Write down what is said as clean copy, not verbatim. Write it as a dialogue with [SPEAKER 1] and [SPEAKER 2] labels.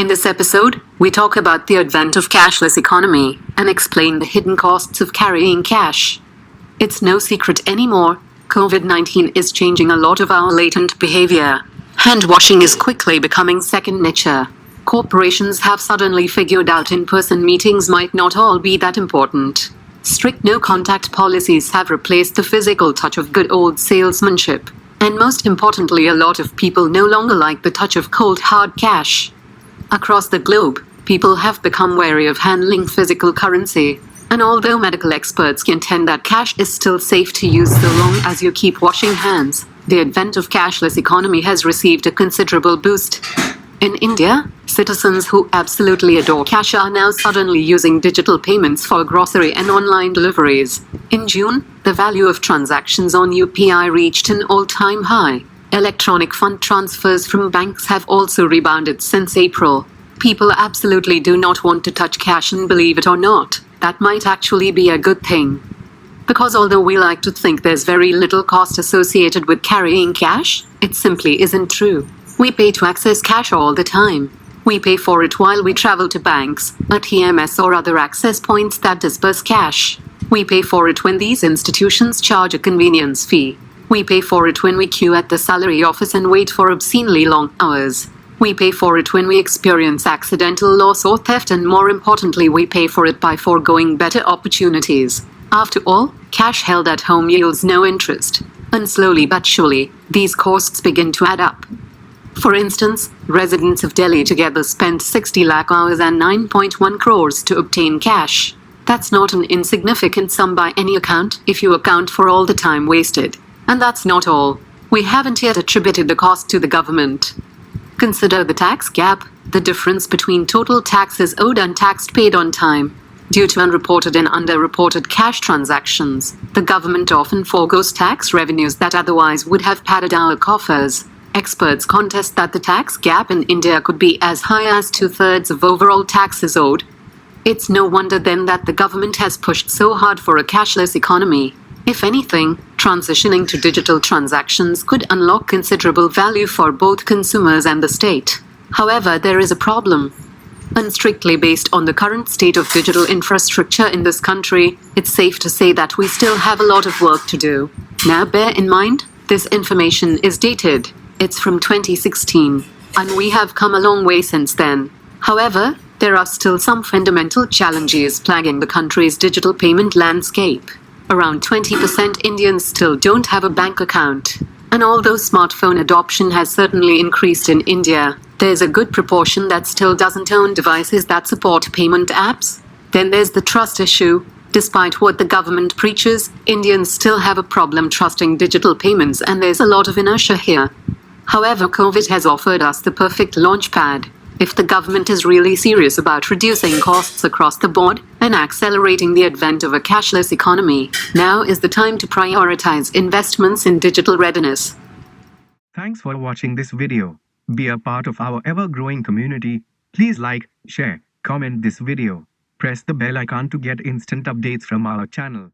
[SPEAKER 1] In this episode, we talk about the advent of cashless economy and explain the hidden costs of carrying cash. It's no secret anymore, COVID-19 is changing a lot of our latent behavior. Hand washing is quickly becoming second nature. Corporations have suddenly figured out in-person meetings might not all be that important. Strict no-contact policies have replaced the physical touch of good old salesmanship. And most importantly, a lot of people no longer like the touch of cold hard cash. Across the globe, people have become wary of handling physical currency. And although medical experts contend that cash is still safe to use so long as you keep washing hands, the advent of cashless economy has received a considerable boost. In India, citizens who absolutely adore cash are now suddenly using digital payments for grocery and online deliveries. In June, the value of transactions on UPI reached an all-time high. Electronic fund transfers from banks have also rebounded since April. People absolutely do not want to touch cash, and believe it or not, that might actually be a good thing. Because although we like to think there's very little cost associated with carrying cash, it simply isn't true. We pay to access cash all the time. We pay for it while we travel to banks, ATMs or other access points that disburse cash. We pay for it when these institutions charge a convenience fee. We pay for it when we queue at the salary office and wait for obscenely long hours. We pay for it when we experience accidental loss or theft, and more importantly, we pay for it by foregoing better opportunities. After all, cash held at home yields no interest. And slowly but surely, these costs begin to add up. For instance, residents of Delhi together spent 60 lakh hours and 9.1 crores to obtain cash. That's not an insignificant sum by any account if you account for all the time wasted. And that's not all. We haven't yet attributed the cost to the government. Consider the tax gap, the difference between total taxes owed and tax paid on time. Due to unreported and underreported cash transactions, the government often forgoes tax revenues that otherwise would have padded our coffers. Experts contest that the tax gap in India could be as high as 2/3 of overall taxes owed. It's no wonder then that the government has pushed so hard for a cashless economy. If anything, transitioning to digital transactions could unlock considerable value for both consumers and the state. However, there is a problem. And strictly based on the current state of digital infrastructure in this country, it's safe to say that we still have a lot of work to do. Now bear in mind, this information is dated. It's from 2016, and we have come a long way since then. However, there are still some fundamental challenges plaguing the country's digital payment landscape. Around 20% Indians still don't have a bank account. And although smartphone adoption has certainly increased in India, there's a good proportion that still doesn't own devices that support payment apps. Then there's the trust issue. Despite what the government preaches, Indians still have a problem trusting digital payments, and there's a lot of inertia here. However, COVID has offered us the perfect launchpad. If the government is really serious about reducing costs across the board and accelerating the advent of a cashless economy, now is the time to prioritize investments in digital readiness.
[SPEAKER 2] Thanks for watching this video. Be a part of our ever-growing community. Please like, share, comment this video. Press the bell icon to get instant updates from our channel.